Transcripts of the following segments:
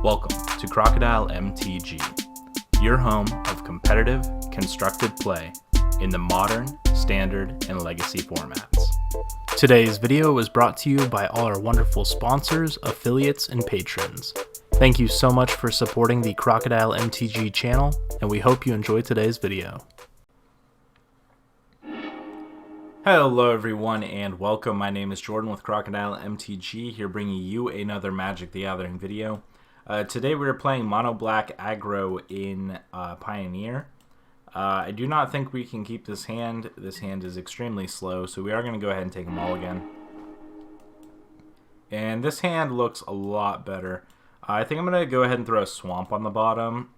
Welcome to Crocodile MTG, your home of competitive, constructed play in the modern, standard, and legacy formats. Today's video was brought to you by all our wonderful sponsors, affiliates, and patrons. Thank you so much for supporting the Crocodile MTG channel, and we hope you enjoy today's video. Hello everyone and welcome. My name is Jordan with Crocodile MTG, here bringing you another Magic the Gathering video. Today we are playing Mono Black Aggro in Pioneer. I do not think we can keep this hand. This hand is extremely slow, so we are going to go ahead and take them all again. And this hand looks a lot better. I think I'm going to go ahead and throw a Swamp on the bottom,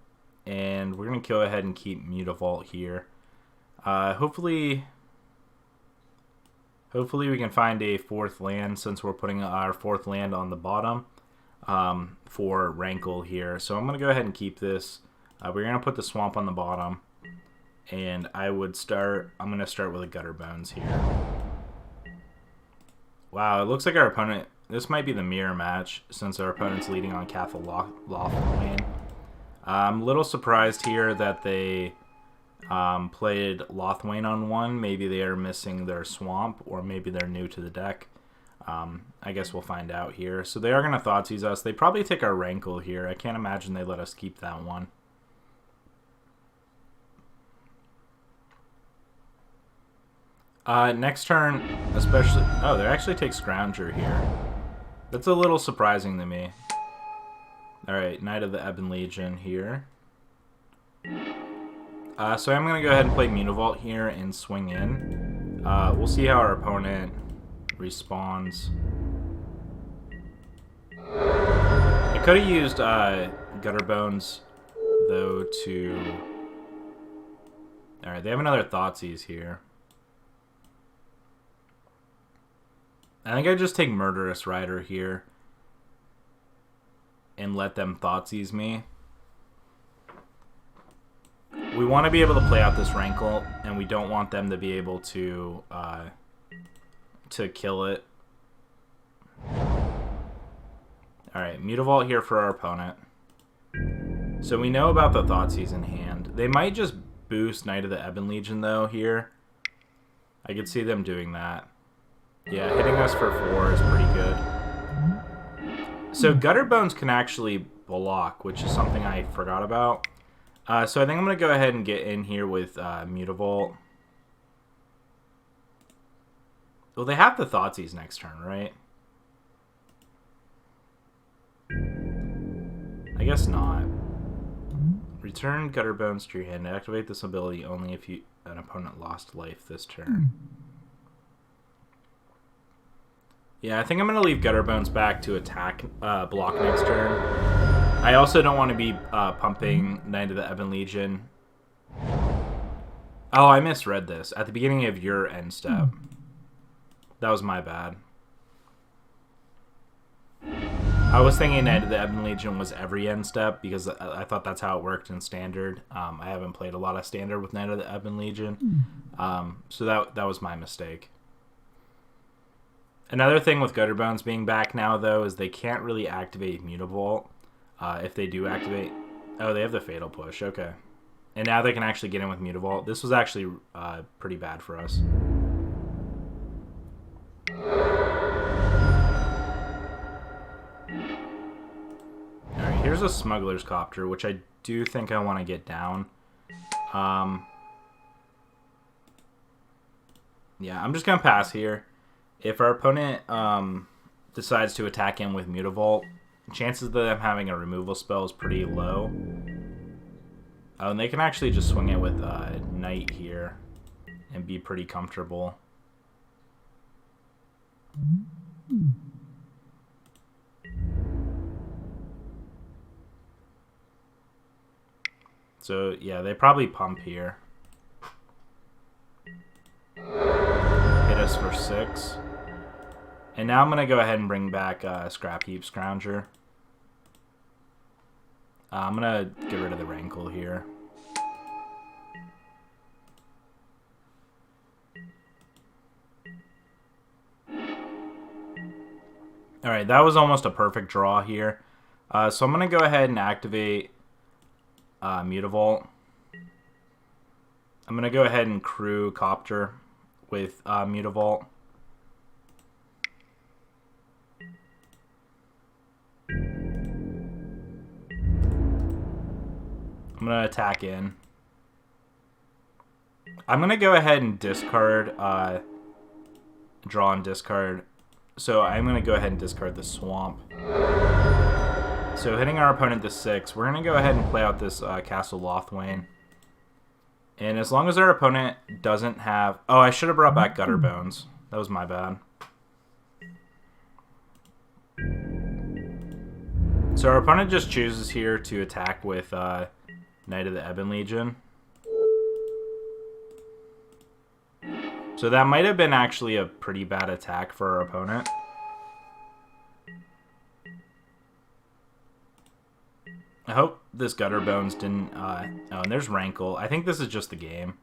and we're going to go ahead and keep Mutavault here. Hopefully we can find a fourth land, since we're putting our fourth land on the bottom for Rankle here. So I'm going to go ahead and keep this. We're going to put the Swamp on the bottom, and I'm going to start with a Gutter Bones here. Wow, it looks like our opponent, this might be the mirror match, since our opponent's leading on Cathal Lothwain. I'm a little surprised here that they played Lothwain on one. Maybe they are missing their Swamp, or maybe they're new to the deck. I guess we'll find out here. So they are going to Thoughtseize us. They probably take our Rankle here. I can't imagine they let us keep that one. Next turn, especially... Oh, they actually take Scrounger here. That's a little surprising to me. Alright, Knight of the Ebon Legion here. So I'm going to go ahead and play Mutavault here and swing in. We'll see how our opponent responds. I could have used Gutter Bones, though, to... Alright, they have another Thoughtseize here. I think I just take Murderous Rider here and let them Thoughtseize me. We want to be able to play out this Rankle, and we don't want them to be able to kill it. Alright, Mutavault here for our opponent. So we know about the Thoughtseize in hand. They might just boost Knight of the Ebon Legion, though, here. I could see them doing that. Yeah, hitting us for 4 is pretty good. So Gutter Bones can actually block, which is something I forgot about. So I think I'm going to go ahead and get in here with Mutavault. Well, they have the Thoughtseize next turn, right? I guess not. Return Gutter Bones to your hand. Activate this ability only if an opponent lost life this turn. Yeah, I think I'm going to leave Gutter Bones back to attack block next turn. I also don't want to be pumping Knight of the Ebon Legion. Oh, I misread this. At the beginning of your end step. That was my bad. I was thinking Knight of the Ebon Legion was every end step, because I thought that's how it worked in Standard. I haven't played a lot of Standard with Knight of the Ebon Legion. So that was my mistake. Another thing with Gutter Bones being back now, though, is they can't really activate Mutavault. If they do activate... Oh, they have the Fatal Push. Okay. And now they can actually get in with Mutavault. This was actually pretty bad for us. Alright, here's a Smuggler's Copter, which I do think I want to get down. Yeah, I'm just going to pass here. If our opponent decides to attack in with Mutavault, chances of them having a removal spell is pretty low. Oh, and they can actually just swing it with Knight here and be pretty comfortable. So, yeah, they probably pump here. Hit us for 6. And now I'm going to go ahead and bring back Scrap Heap Scrounger. I'm going to get rid of the Rankle here. Alright, that was almost a perfect draw here. So I'm going to go ahead and activate Mutavault. I'm going to go ahead and crew Copter with Mutavault. I'm going to attack in. I'm going to go ahead and discard, draw and discard. So I'm going to go ahead and discard the Swamp. So hitting our opponent to 6, we're going to go ahead and play out this Castle Lothwain. And as long as our opponent doesn't have... Oh, I should have brought back Gutter Bones. That was my bad. So our opponent just chooses here to attack with Knight of the Ebon Legion. So that might have been actually a pretty bad attack for our opponent. I hope this Gutter Bones didn't... oh, and there's Rankle. I think this is just the game.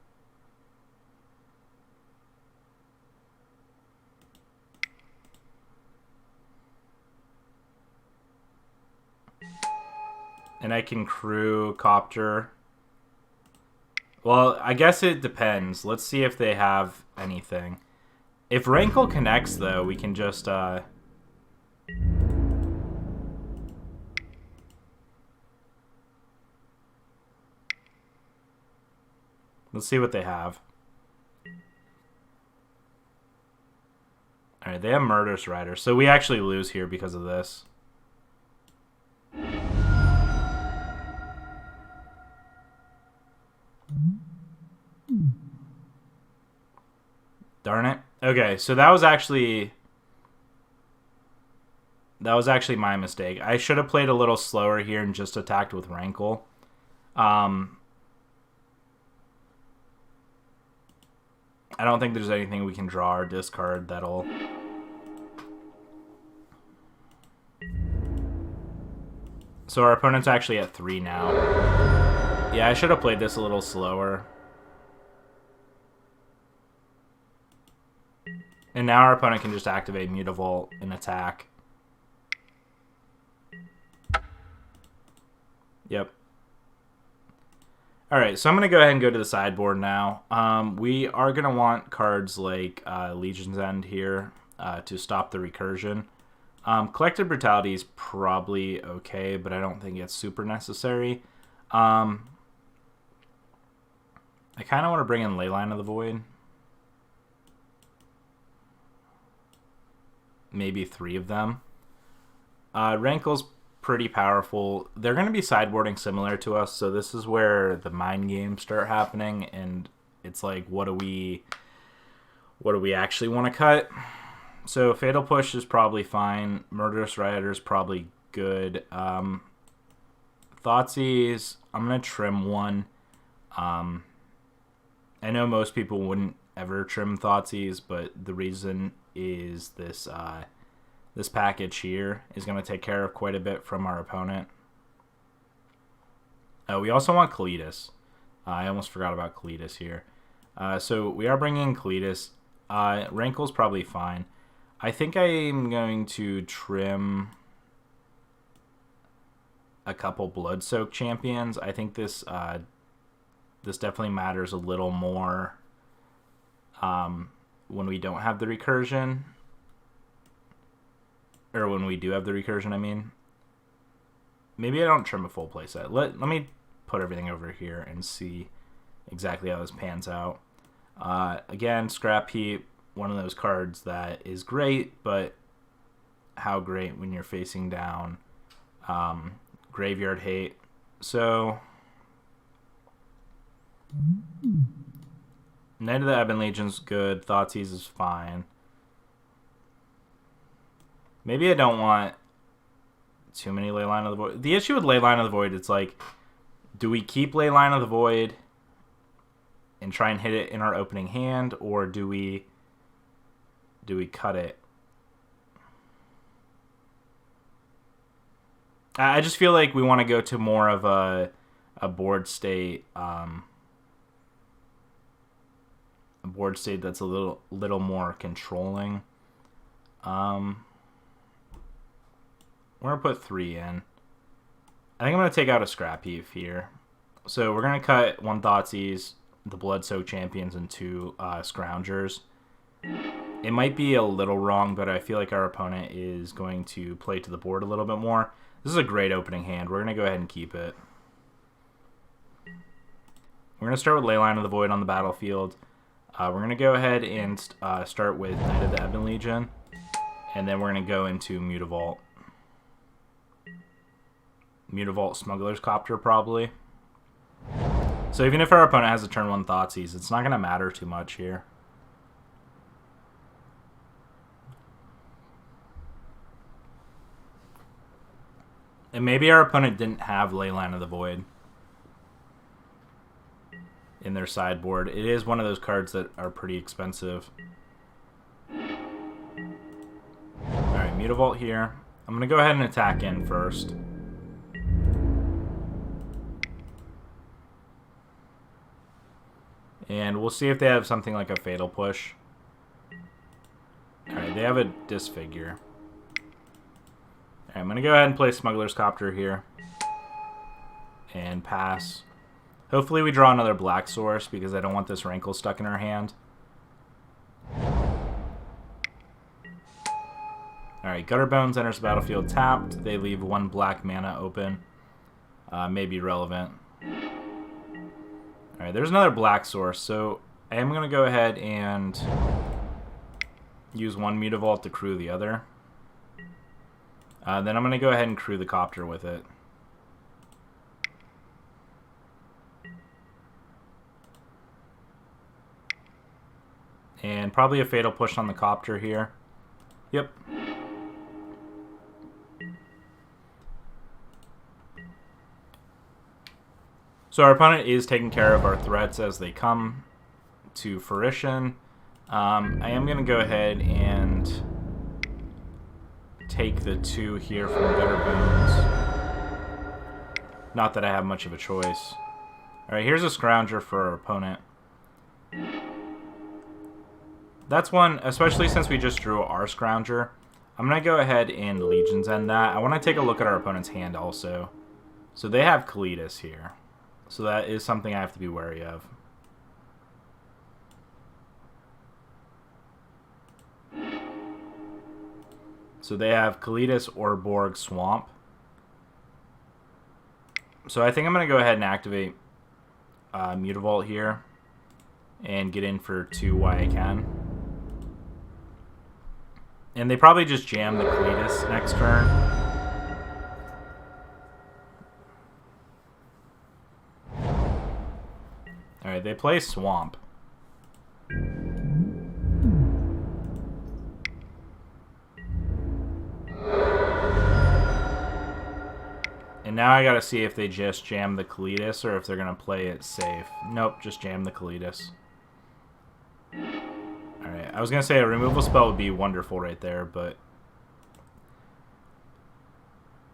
And I can crew Copter. Well, I guess it depends. Let's see if they have anything. If Rankle connects, though, we can just... Let's see what they have. Alright, they have Murderous Rider. So we actually lose here because of this. Darn it. Okay, so that was actually my mistake. I should have played a little slower here and just attacked with Rankle. I don't think there's anything we can draw or discard that'll... So our opponent's actually at 3 now. Yeah, I should have played this a little slower. And now our opponent can just activate Mutavault and attack. Yep. Alright, so I'm going to go ahead and go to the sideboard now. We are going to want cards like Legion's End here to stop the recursion. Collective Brutality is probably okay, but I don't think it's super necessary. I kind of want to bring in Leyline of the Void. Maybe 3 of them. Rankle's pretty powerful. They're going to be sideboarding similar to us, so this is where the mind games start happening, and it's like, what do we actually want to cut? So Fatal Push is probably fine. Murderous Rider is probably good. Thoughtseize, I'm going to trim one. I know most people wouldn't ever trim Thoughtseize, but the reason is this this package here is going to take care of quite a bit from our opponent. We also want Kalitas. I almost forgot about Kalitas here. So we are bringing Kalitas. Rankle's probably fine. I think I'm going to trim a couple Blood-Soaked Champions. I think this this definitely matters a little more when we don't have the recursion. Or when we do have the recursion, I mean. Maybe I don't trim a full playset. Let me put everything over here and see exactly how this pans out. Again, Scrap Heap, one of those cards that is great, but how great when you're facing down Graveyard Hate. So, Knight of the Ebon Legion's good. Thoughtseize is fine. Maybe I don't want too many Leyline of the Void. The issue with Leyline of the Void, it's like, do we keep Leyline of the Void and try and hit it in our opening hand, or do we cut it? I just feel like we want to go to more of a board state, a board state that's a little more controlling. We're going to put 3 in. I think I'm going to take out a scrap heap here. So we're going to cut 1 Thoughtseize, the Blood-Soaked Champions, and 2 Scroungers. It might be a little wrong, but I feel like our opponent is going to play to the board a little bit more. This is a great opening hand. We're going to go ahead and keep it. We're going to start with Leyline of the Void on the battlefield. We're going to go ahead and start with Knight of the Ebon Legion. And then we're going to go into Mutavault. Mutavault Smuggler's Copter, probably. So even if our opponent has a turn 1 Thoughtseize, it's not going to matter too much here. And maybe our opponent didn't have Leyline of the Void in their sideboard. It is one of those cards that are pretty expensive. Alright, Mutavault here. I'm going to go ahead and attack in first. And we'll see if they have something like a Fatal Push. Alright, they have a Disfigure. Alright, I'm going to go ahead and play Smuggler's Copter here. And pass. Hopefully we draw another black source because I don't want this Rankle stuck in our hand. Alright, Gutterbones enters the battlefield tapped. They leave 1 black mana open. May be relevant. Alright, there's another black source, so I am going to go ahead and use 1 Mutavault to crew the other. Then I'm going to go ahead and crew the Copter with it. And probably a Fatal Push on the Copter here. Yep. So our opponent is taking care of our threats as they come to fruition. I am going to go ahead and take the 2 here from Gutterbones. Not that I have much of a choice. Alright, here's a Scrounger for our opponent. That's one, especially since we just drew our Scrounger. I'm going to go ahead and Legion's End that. I want to take a look at our opponent's hand also. So they have Kalitas here. So that is something I have to be wary of. So they have Kalitas, Orborg, Swamp. So I think I'm going to go ahead and activate Mutavault here. And get in for 2 while I can. And they probably just jam the Kalitas next turn. Alright, they play Swamp. And now I gotta see if they just jam the Kalitas or if they're gonna play it safe. Nope, just jam the Kalitas. Alright, I was gonna say a removal spell would be wonderful right there, but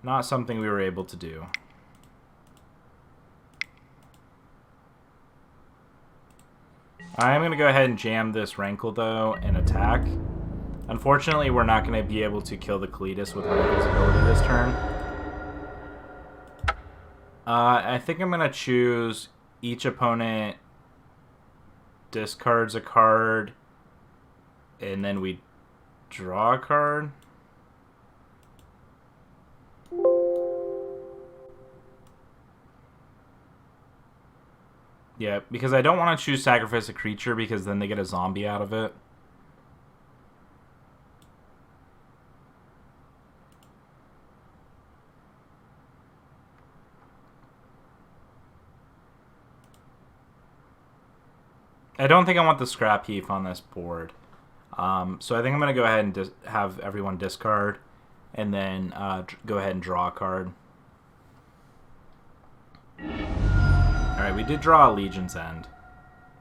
not something we were able to do. I am going to go ahead and jam this Rankle, though, and attack. Unfortunately, we're not going to be able to kill the Kalitas with Rankle's ability this turn. I think I'm going to choose each opponent discards a card, and then we draw a card. Yeah, because I don't want to choose Sacrifice a Creature because then they get a zombie out of it. I don't think I want the Scrap Heap on this board. So I think I'm going to go ahead and have everyone discard and then go ahead and draw a card. Alright, we did draw a Legion's End.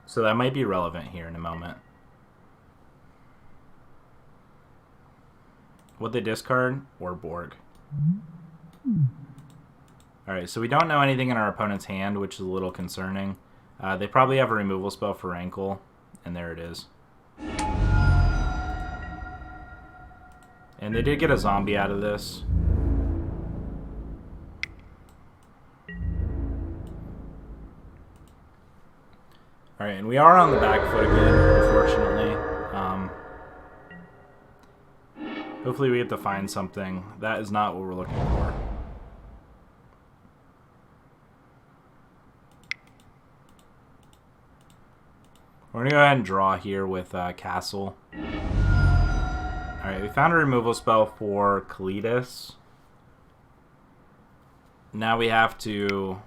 So that might be relevant here in a moment. What'd they discard? Orborg. Alright, so we don't know anything in our opponent's hand, which is a little concerning. They probably have a removal spell for Rankle, and there it is. And they did get a zombie out of this. All right, and we are on the back foot again, unfortunately. Hopefully we get to find something. That is not what we're looking for. We're going to go ahead and draw here with Castle. Alright, we found a removal spell for Kalidas. Now we have to...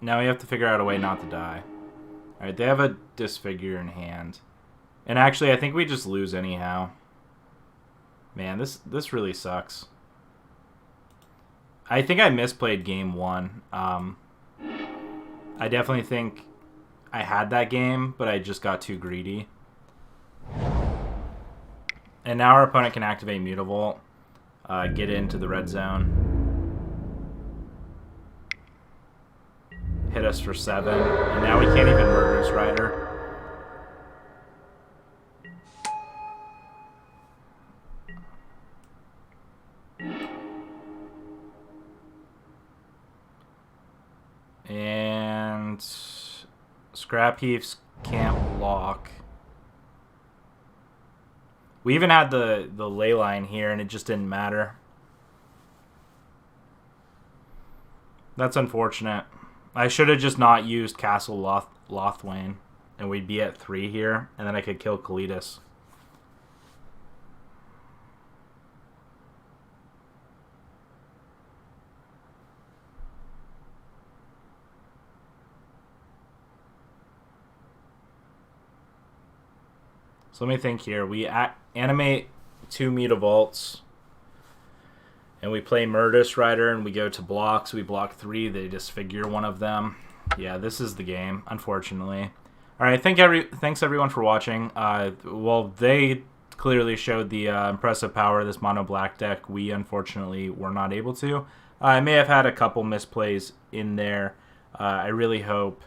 Now we have to figure out a way not to die. Alright, they have a Disfigure in hand. And actually, I think we just lose anyhow. Man, this really sucks. I think I misplayed game 1. I definitely think I had that game, but I just got too greedy. And now our opponent can activate Mutavault, get into the red zone. Hit us for 7, and now we can't even Murderous Rider. And Scrap Heaps can't block. We even had the ley line here, and it just didn't matter. That's unfortunate. I should have just not used Castle Lothwain, and we'd be at 3 here, and then I could kill Kalidas. So let me think here. We animate 2 Mutavaults, and we play Murderous Rider, and we go to blocks. We block 3. They disfigure one of them. Yeah, this is the game, unfortunately. All right, thanks everyone for watching. Well, they clearly showed the impressive power of this mono black deck. We unfortunately were not able to. I may have had a couple misplays in there. I really hope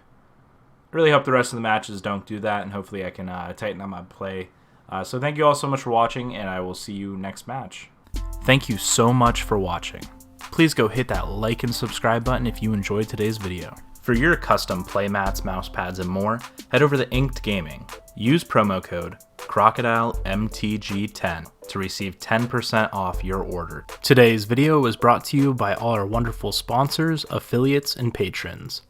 the rest of the matches don't do that, and hopefully I can tighten up my play. So thank you all so much for watching, and I will see you next match. Thank you so much for watching. Please go hit that like and subscribe button if you enjoyed today's video. For your custom playmats, mouse pads, and more, head over to Inked Gaming. Use promo code crocodilemtg10 to receive 10% off your order. Today's video was brought to you by all our wonderful sponsors, affiliates, and patrons.